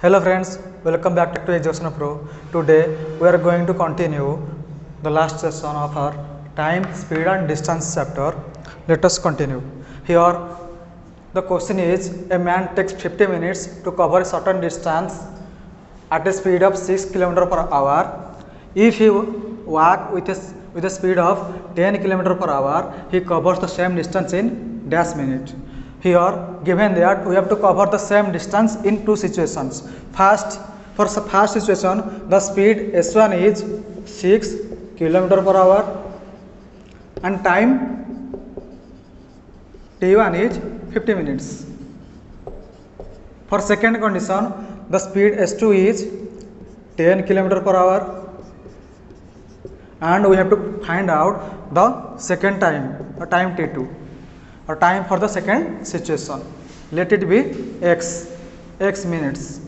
Hello friends, welcome back to Exhaustion Pro. Today we are going to continue the last session of our time, speed and distance chapter. Let us continue. Here the question is, a man takes 50 minutes to cover a certain distance at a speed of 6 km per hour. If he walk with a speed of 10 km per hour, he covers the same distance in dash minute. Here given that we have to cover the same distance in two situations. First, for the first situation, the speed s1 is 6 km per hour and time t1 is 50 minutes. For second condition, the speed s2 is 10 km per hour and we have to find out the second time, or time t2, or time for the second situation. Let it be x minutes.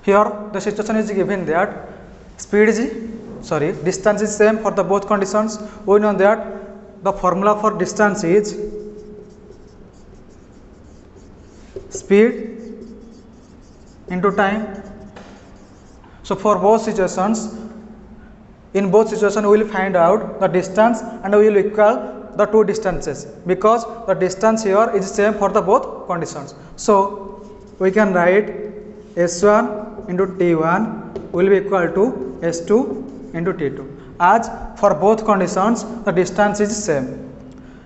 Here the situation is given that distance is same for the both conditions. We know that the formula for distance is speed into time. So for both situations, in both situations we will find out the distance and we will equal the two distances, because the distance here is same for the both conditions. So we can write s1 into t1 will be equal to s2 into t2, as for both conditions the distance is same.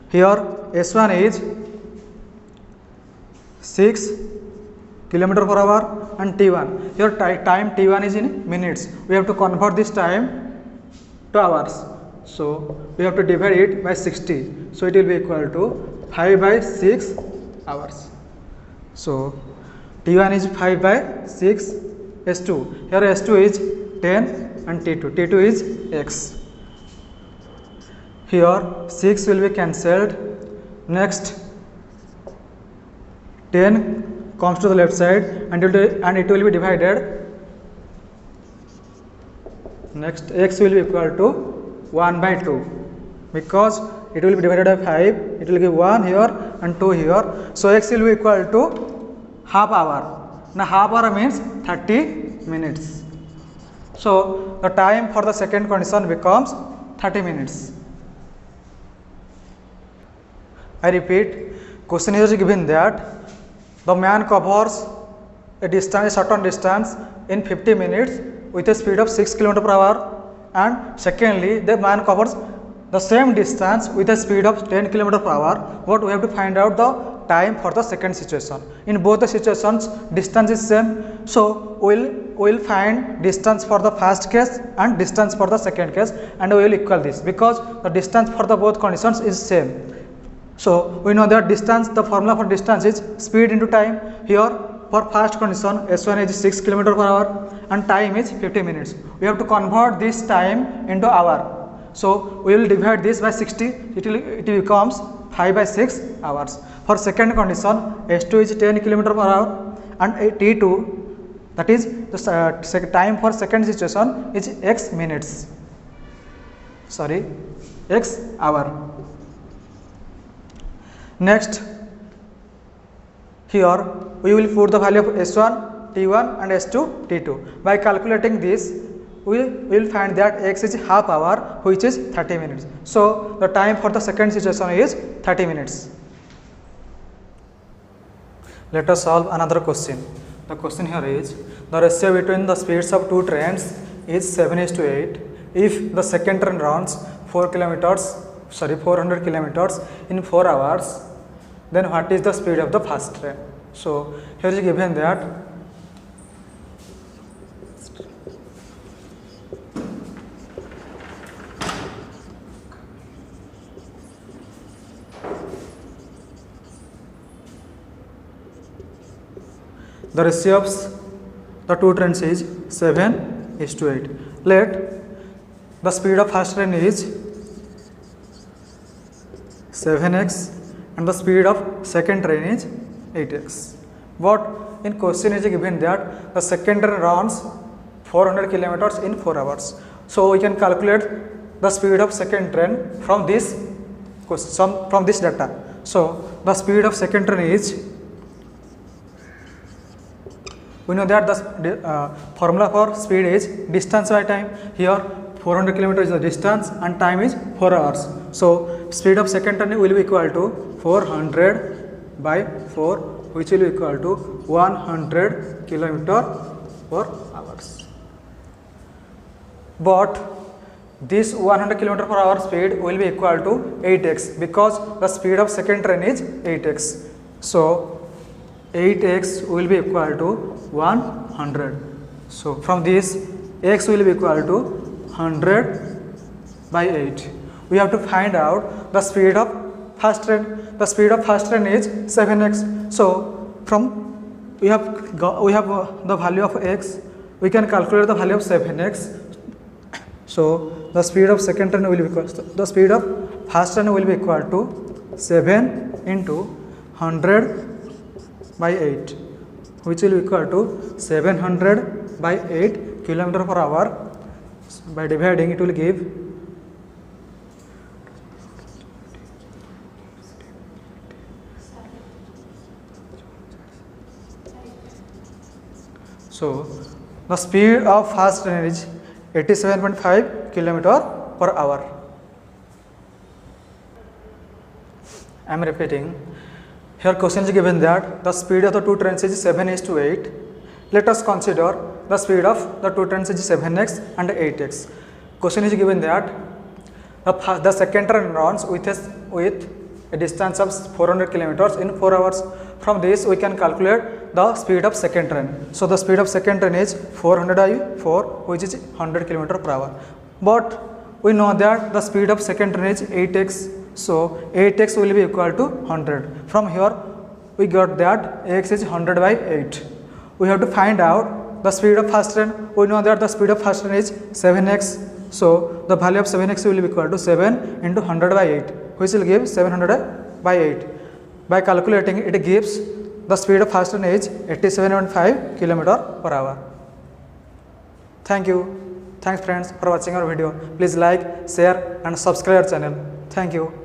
Here s1 is 6 km per hour and t1, here time t1 is in minutes. We have to convert this time to hours, so we have to divide it by 60, so it will be equal to 5 by 6 hours. So t1 is 5 by 6 s2, here s2 is 10 and t2 is x. Here 6 will be cancelled, next 10 comes to the left side and it will be divided. Next x will be equal to 1 by 2, because it will be divided by 5, it will give 1 here and 2 here. So x will be equal to half hour. Now half hour means 30 minutes. So the time for the second condition becomes 30 minutes. I repeat, question is given that the man covers a certain distance in 50 minutes with a speed of 6 km per hour, and secondly the man covers the same distance with a speed of 10 km per hour. What we have to find out the time for the second situation. In both the situations distance is same, so we will find distance for the first case and distance for the second case, and we will equal this because the distance for the both conditions is same. So we know that distance, the formula for distance is speed into time. Here for first condition s1 is 6 km per hour and time is 50 minutes. We have to convert this time into hour, so we will divide this by 60, it becomes 5 by 6 hours. For second condition s2 is 10 km per hour and t2, that is the time for second situation, is x hour. Next, here we will put the value of s1 t1 and s2 t2. By calculating this, we will find that x is half hour, which is 30 minutes. So the time for the second situation is 30 minutes. Let us solve another question. The question here is, the ratio between the speeds of two trains is 7:8. If the second train runs 400 kilometers in 4 hours, then what is the speed of the first train? So here is given that the ratio of the two trains is 7:8. Let the speed of first train is 7x and the speed of second train is 8x. But in question is given that the second train runs 400 kilometers in 4 hours. So we can calculate the speed of second train from this data. So the speed of second train is We know that the formula for speed is distance by time. Here 400 km is the distance and time is 4 hours. So speed of second turn will be equal to 400 by 4, which will be equal to 100 km per hours. But this 100 km per hour speed will be equal to 8x because the speed of second train is 8x. So 8x will be equal to 100. So from this x will be equal to 100 by 8. We have to find out the speed of first train. The speed of first train is 7x. So from we have the value of x, we can calculate the value of 7x. So the speed of second train will be equal to the speed of first train will be equal to 7 into 100 by 8, which will be equal to 700 by 8 km per hour. By dividing, it will give so the speed of fast train is 87.5 km per hour. I am repeating. Here question is given that the speed of the two trains is 7:8. Let us consider the speed of the two trains is 7x and 8x. Question is given that the second train runs with a distance of 400 km in 4 hours. From this we can calculate the speed of second train. So the speed of second train is 400 by 4, which is 100 km per hour. But we know that the speed of second train is 8x. So 8x will be equal to 100. From here we got that x is 100 by 8. We have to find out the speed of first train. We know that the speed of first train is 7x. So the value of 7x will be equal to 7 into 100 by 8, which will give 700 by 8. By calculating, it gives the speed of first train is 87.5 km per hour. Thank you. Thanks friends for watching our video. Please like, share and subscribe our channel. Thank you.